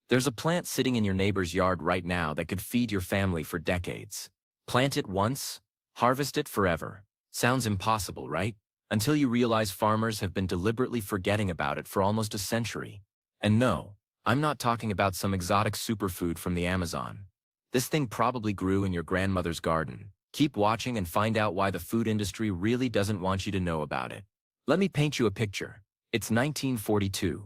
There's a plant sitting in your neighbor's yard right now that could feed your family for decades. Plant it once, harvest it forever. Sounds impossible, right? Until you realize farmers have been deliberately forgetting about it for almost a century. And no, I'm not talking about some exotic superfood from the Amazon. This thing probably grew in your grandmother's garden. Keep watching and find out why the food industry really doesn't want you to know about it. Let me paint you a picture. It's 1942.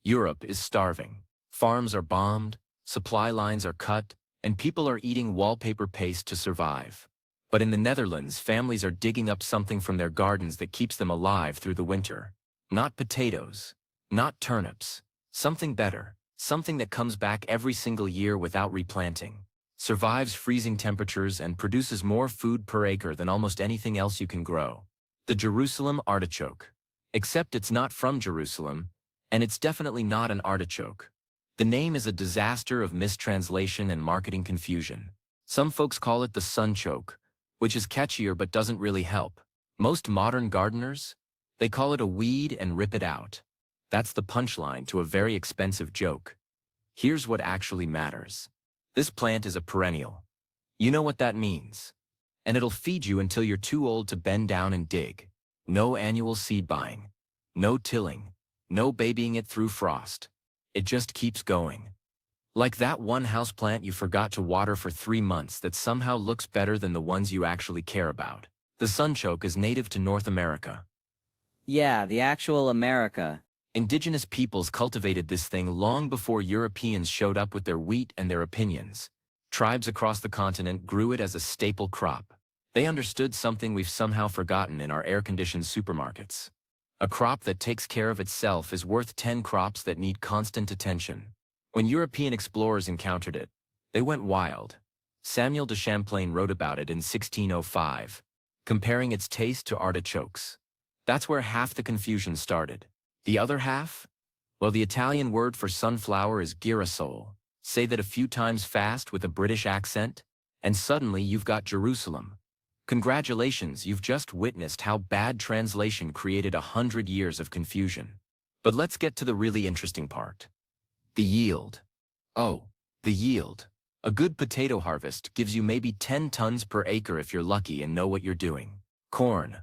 Europe is starving. Farms are bombed, supply lines are cut, and people are eating wallpaper paste to survive. But in the Netherlands, families are digging up something from their gardens that keeps them alive through the winter. Not potatoes, not turnips. Something better, something that comes back every single year without replanting, survives freezing temperatures and produces more food per acre than almost anything else you can grow. The Jerusalem artichoke. Except it's not from Jerusalem, and it's definitely not an artichoke. The name is a disaster of mistranslation and marketing confusion. Some folks call it the sunchoke, which is catchier but doesn't really help. Most modern gardeners, they call it a weed and rip it out. That's the punchline to a very expensive joke. Here's what actually matters. This plant is a perennial. You know what that means. And it'll feed you until you're too old to bend down and dig. No annual seed buying. No tilling. No babying it through frost. It just keeps going. Like that one houseplant you forgot to water for 3 months that somehow looks better than the ones you actually care about. The sunchoke is native to North America. Yeah, the actual America. Indigenous peoples cultivated this thing long before Europeans showed up with their wheat and their opinions. Tribes across the continent grew it as a staple crop. They understood something we've somehow forgotten in our air-conditioned supermarkets. A crop that takes care of itself is worth 10 crops that need constant attention. When European explorers encountered it, they went wild. Samuel de Champlain wrote about it in 1605, comparing its taste to artichokes. That's where half the confusion started. The other half? Well, the Italian word for sunflower is girasole. Say that a few times fast with a British accent, and suddenly you've got Jerusalem. Congratulations, you've just witnessed how bad translation created 100 years of confusion. But let's get to the really interesting part. The yield. Oh, the yield. A good potato harvest gives you maybe 10 tons per acre if you're lucky and know what you're doing. Corn.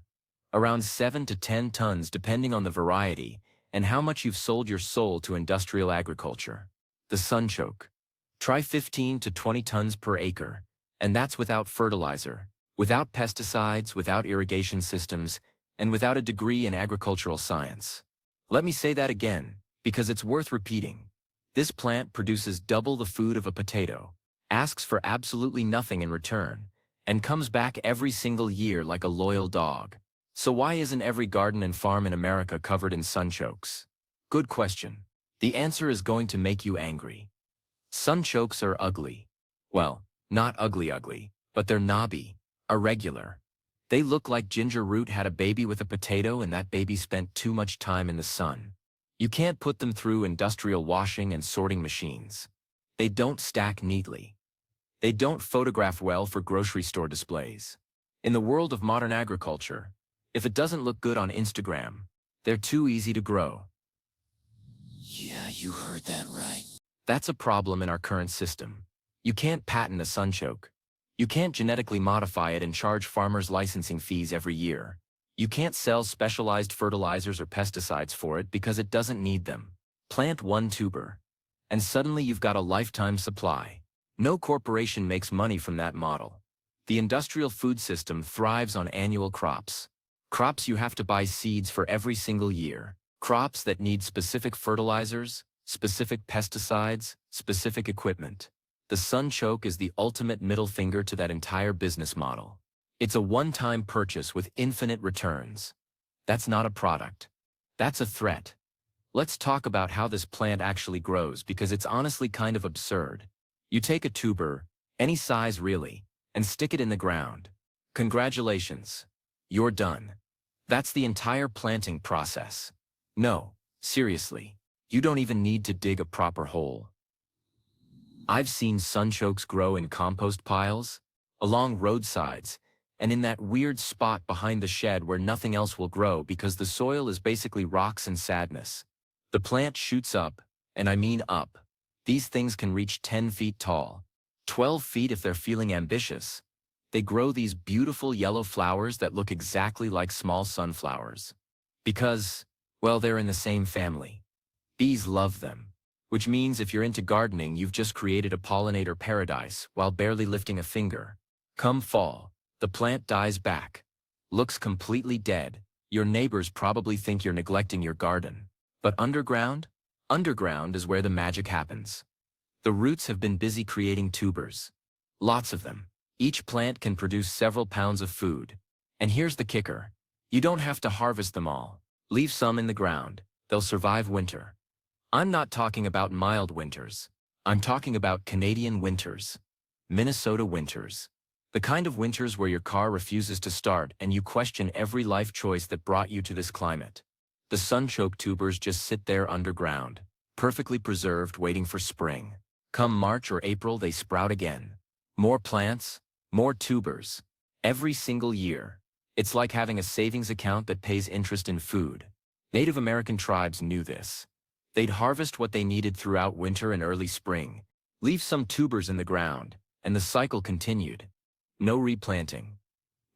Around 7 to 10 tons depending on the variety and how much you've sold your soul to industrial agriculture. The sunchoke. Try 15 to 20 tons per acre, and that's without fertilizer, without pesticides, without irrigation systems, and without a degree in agricultural science. Let me say that again, because it's worth repeating. This plant produces double the food of a potato, asks for absolutely nothing in return, and comes back every single year like a loyal dog. So why isn't every garden and farm in America covered in sunchokes? Good question. The answer is going to make you angry. Sunchokes are ugly. Well, not ugly, but they're knobby, irregular. They look like ginger root had a baby with a potato and that baby spent too much time in the sun. You can't put them through industrial washing and sorting machines. They don't stack neatly. They don't photograph well for grocery store displays. In the world of modern agriculture, if it doesn't look good on Instagram, they're too easy to grow. Yeah, you heard that right. That's a problem in our current system. You can't patent a sunchoke. You can't genetically modify it and charge farmers licensing fees every year. You can't sell specialized fertilizers or pesticides for it because it doesn't need them. Plant one tuber, and suddenly you've got a lifetime supply. No corporation makes money from that model. The industrial food system thrives on annual crops. Crops you have to buy seeds for every single year. Crops that need specific fertilizers, specific pesticides, specific equipment. The sunchoke is the ultimate middle finger to that entire business model. It's a one-time purchase with infinite returns. That's not a product. That's a threat. Let's talk about how this plant actually grows because it's honestly kind of absurd. You take a tuber, any size really, and stick it in the ground. Congratulations. You're done. That's the entire planting process. No, seriously, you don't even need to dig a proper hole. I've seen sunchokes grow in compost piles, along roadsides, and in that weird spot behind the shed where nothing else will grow because the soil is basically rocks and sadness. The plant shoots up, and I mean up. These things can reach 10 feet tall, 12 feet if they're feeling ambitious. They grow these beautiful yellow flowers that look exactly like small sunflowers. Because, well, they're in the same family. Bees love them. Which means if you're into gardening, you've just created a pollinator paradise while barely lifting a finger. Come fall, the plant dies back. Looks completely dead. Your neighbors probably think you're neglecting your garden. But underground? Underground is where the magic happens. The roots have been busy creating tubers. Lots of them. Each plant can produce several pounds of food. And here's the kicker. You don't have to harvest them all. Leave some in the ground. They'll survive winter. I'm not talking about mild winters. I'm talking about Canadian winters. Minnesota winters. The kind of winters where your car refuses to start and you question every life choice that brought you to this climate. The sunchoke tubers just sit there underground, perfectly preserved, waiting for spring. Come March or April, they sprout again. More plants, more tubers. Every single year. It's like having a savings account that pays interest in food. Native American tribes knew this. They'd harvest what they needed throughout winter and early spring, leave some tubers in the ground, and the cycle continued. No replanting.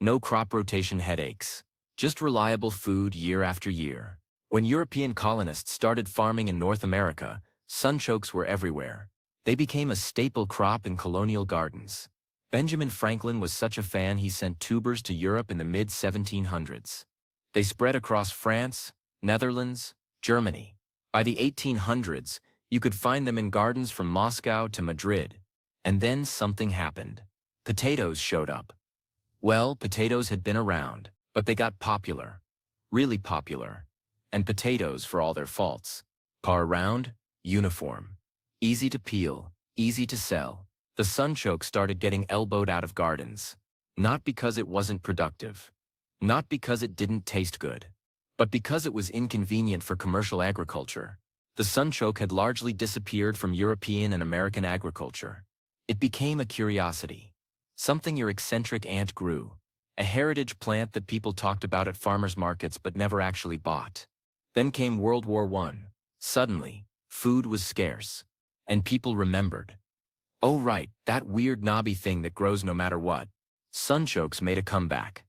No crop rotation headaches. Just reliable food year after year. When European colonists started farming in North America, sunchokes were everywhere. They became a staple crop in colonial gardens. Benjamin Franklin was such a fan he sent tubers to Europe in the mid-1700s. They spread across France, Netherlands, Germany. By the 1800s, you could find them in gardens from Moscow to Madrid. And then something happened. Potatoes showed up. Well, potatoes had been around, but they got popular. Really popular. And potatoes, for all their faults, are round, uniform. Easy to peel, easy to sell. The sunchoke started getting elbowed out of gardens. Not because it wasn't productive. Not because it didn't taste good. But because it was inconvenient for commercial agriculture. The sunchoke had largely disappeared from European and American agriculture. It became a curiosity. Something your eccentric aunt grew. A heritage plant that people talked about at farmers markets but never actually bought. Then came World War I. Suddenly, food was scarce. And people remembered. Oh right, that weird knobby thing that grows no matter what. Sunchokes made a comeback.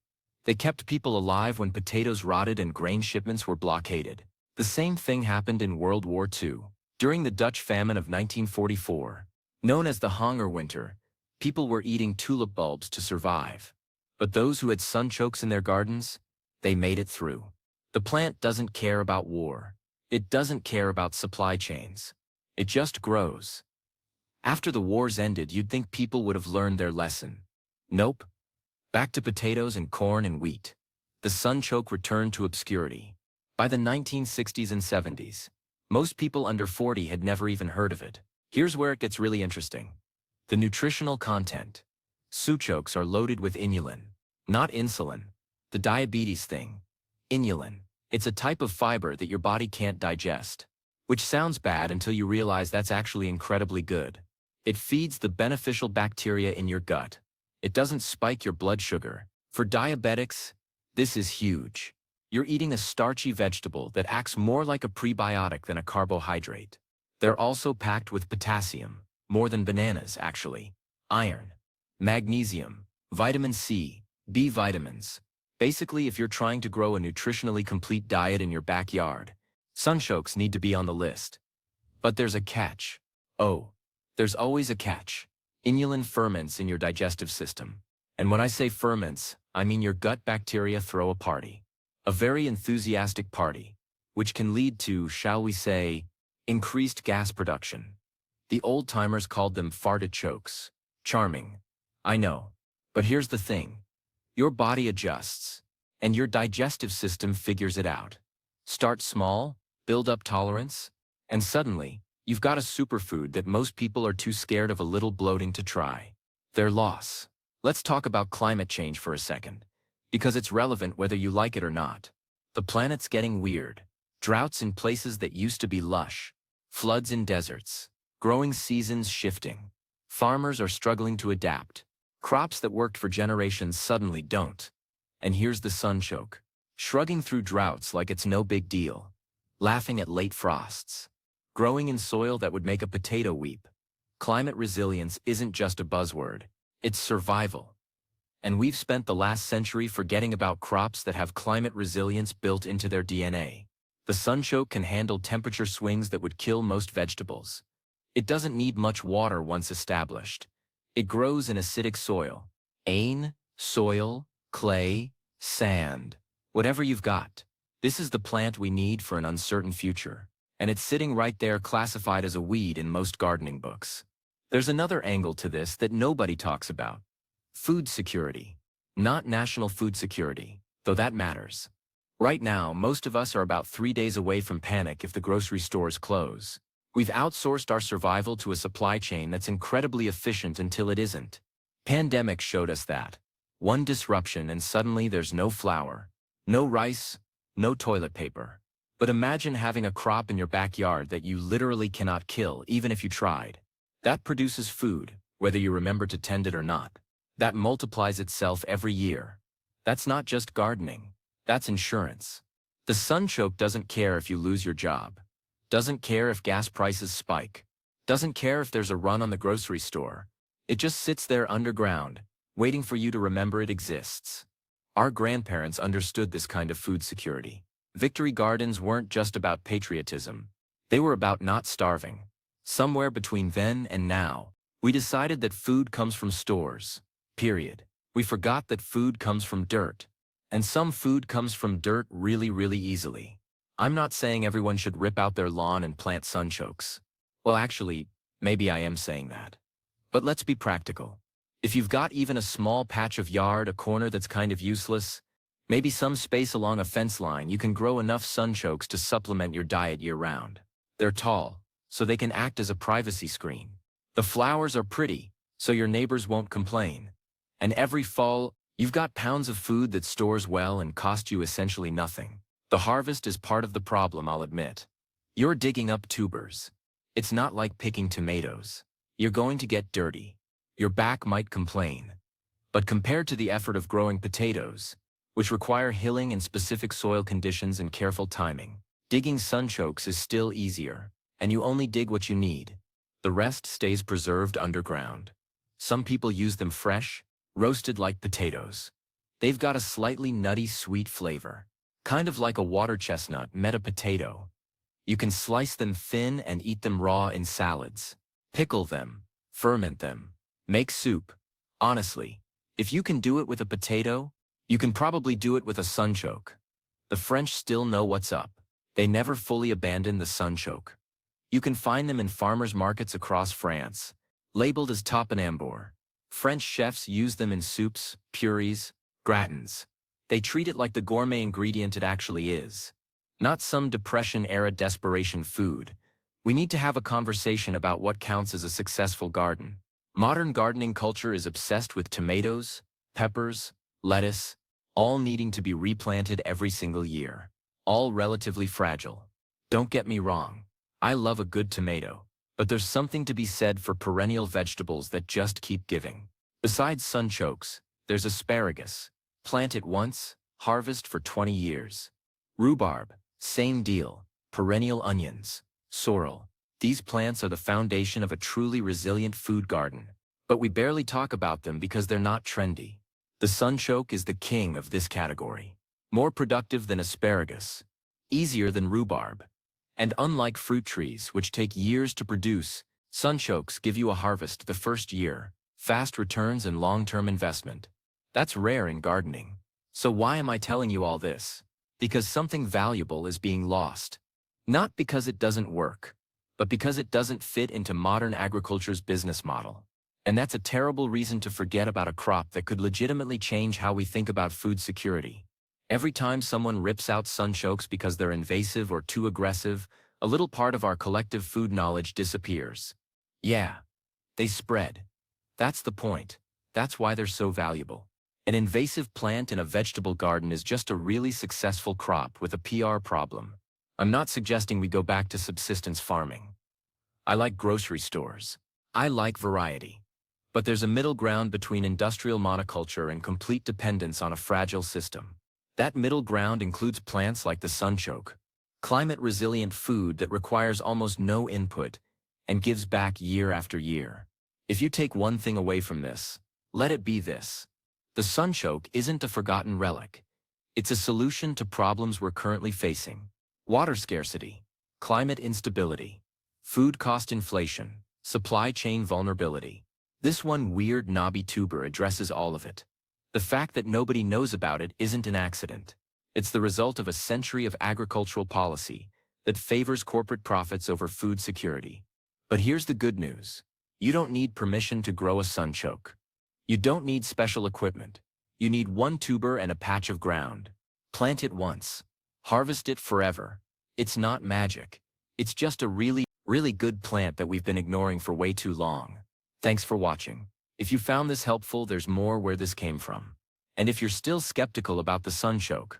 They kept people alive when potatoes rotted and grain shipments were blockaded. The same thing happened in World War II. During the Dutch famine of 1944, known as the Hongerwinter, people were eating tulip bulbs to survive. But those who had sunchokes in their gardens, they made it through. The plant doesn't care about war. It doesn't care about supply chains. It just grows. After the wars ended, you'd think people would have learned their lesson. Nope. Back to potatoes and corn and wheat. The sunchoke returned to obscurity. By the 1960s and 70s, most people under 40 had never even heard of it. Here's where it gets really interesting. The nutritional content. Sunchokes are loaded with inulin. Not insulin. The diabetes thing. Inulin. It's a type of fiber that your body can't digest. Which sounds bad until you realize that's actually incredibly good. It feeds the beneficial bacteria in your gut. It doesn't spike your blood sugar. For diabetics, this is huge. You're eating a starchy vegetable that acts more like a prebiotic than a carbohydrate. They're also packed with potassium, more than bananas actually, iron, magnesium, vitamin C, B vitamins. Basically, if you're trying to grow a nutritionally complete diet in your backyard, sunchokes need to be on the list. But there's a catch. Oh, there's always a catch. Inulin ferments in your digestive system. And when I say ferments, I mean your gut bacteria throw a party. A very enthusiastic party, which can lead to, shall we say, increased gas production. The old-timers called them fartichokes. Charming. I know. But here's the thing. Your body adjusts, and your digestive system figures it out. Start small, build up tolerance, and suddenly, you've got a superfood that most people are too scared of a little bloating to try. Their loss. Let's talk about climate change for a second, because it's relevant whether you like it or not. The planet's getting weird. Droughts in places that used to be lush. Floods in deserts. Growing seasons shifting. Farmers are struggling to adapt. Crops that worked for generations suddenly don't. And here's the sunchoke. Shrugging through droughts like it's no big deal. Laughing at late frosts. growing in soil that would make a potato weep. Climate resilience isn't just a buzzword, it's survival. And we've spent the last century forgetting about crops that have climate resilience built into their DNA. The sunchoke can handle temperature swings that would kill most vegetables. It doesn't need much water once established. It grows in acidic soil. Soil, clay, sand, whatever you've got. This is the plant we need for an uncertain future. And it's sitting right there classified as a weed in most gardening books. There's another angle to this that nobody talks about. Food security. Not national food security, though that matters. Right now, most of us are about 3 days away from panic if the grocery stores close. We've outsourced our survival to a supply chain that's incredibly efficient until it isn't. Pandemic showed us that. One disruption and suddenly there's no flour, no rice, no toilet paper. But imagine having a crop in your backyard that you literally cannot kill even if you tried. That produces food, whether you remember to tend it or not. That multiplies itself every year. That's not just gardening. That's insurance. The sunchoke doesn't care if you lose your job. Doesn't care if gas prices spike. Doesn't care if there's a run on the grocery store. It just sits there underground, waiting for you to remember it exists. Our grandparents understood this kind of food security. Victory gardens weren't just about patriotism. They were about not starving. Somewhere between then and now, we decided that food comes from stores, period. We forgot that food comes from dirt. And some food comes from dirt really, really easily. I'm not saying everyone should rip out their lawn and plant sunchokes. Well, actually, maybe I am saying that. But let's be practical. If you've got even a small patch of yard, a corner that's kind of useless, maybe some space along a fence line, you can grow enough sunchokes to supplement your diet year-round. They're tall, so they can act as a privacy screen. The flowers are pretty, so your neighbors won't complain. And every fall, you've got pounds of food that stores well and cost you essentially nothing. The harvest is part of the problem, I'll admit. You're digging up tubers. It's not like picking tomatoes. You're going to get dirty. Your back might complain. But compared to the effort of growing potatoes, which require hilling in specific soil conditions and careful timing, digging sunchokes is still easier, and you only dig what you need. The rest stays preserved underground. Some people use them fresh, roasted like potatoes. They've got a slightly nutty, sweet flavor, kind of like a water chestnut met a potato. You can slice them thin and eat them raw in salads, pickle them, ferment them, make soup. Honestly, if you can do it with a potato, you can probably do it with a sunchoke. The French still know what's up. They never fully abandon the sunchoke. You can find them in farmers' markets across France, labeled as topinambour. French chefs use them in soups, purees, gratins. They treat it like the gourmet ingredient it actually is. Not some Depression-era desperation food. We need to have a conversation about what counts as a successful garden. Modern gardening culture is obsessed with tomatoes, peppers, lettuce, all needing to be replanted every single year. All relatively fragile. Don't get me wrong. I love a good tomato. But there's something to be said for perennial vegetables that just keep giving. Besides sunchokes, there's asparagus. Plant it once, harvest for 20 years. Rhubarb, same deal. Perennial onions. Sorrel. These plants are the foundation of a truly resilient food garden. But we barely talk about them because they're not trendy. The sunchoke is the king of this category. More productive than asparagus. Easier than rhubarb. And unlike fruit trees, which take years to produce, sunchokes give you a harvest the first year, fast returns and long-term investment. That's rare in gardening. So why am I telling you all this? Because something valuable is being lost. Not because it doesn't work, but because it doesn't fit into modern agriculture's business model. And that's a terrible reason to forget about a crop that could legitimately change how we think about food security. Every time someone rips out sunchokes because they're invasive or too aggressive, a little part of our collective food knowledge disappears. Yeah, they spread. That's the point. That's why they're so valuable. An invasive plant in a vegetable garden is just a really successful crop with a PR problem. I'm not suggesting we go back to subsistence farming. I like grocery stores. I like variety. But there's a middle ground between industrial monoculture and complete dependence on a fragile system. That middle ground includes plants like the sunchoke. Climate-resilient food that requires almost no input and gives back year after year. If you take one thing away from this, let it be this. The sunchoke isn't a forgotten relic. It's a solution to problems we're currently facing. Water scarcity, climate instability, food cost inflation, supply chain vulnerability. This one weird knobby tuber addresses all of it. The fact that nobody knows about it isn't an accident. It's the result of a century of agricultural policy that favors corporate profits over food security. But here's the good news. You don't need permission to grow a sunchoke. You don't need special equipment. You need one tuber and a patch of ground. Plant it once. Harvest it forever. It's not magic. It's just a really good plant that we've been ignoring for way too long. Thanks for watching. If you found this helpful, there's more where this came from. And if you're still skeptical about the sunchoke,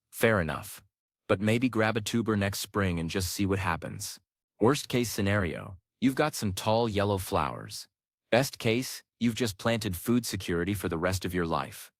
fair enough. But maybe grab a tuber next spring and just see what happens. Worst case scenario, you've got some tall yellow flowers. Best case, you've just planted food security for the rest of your life.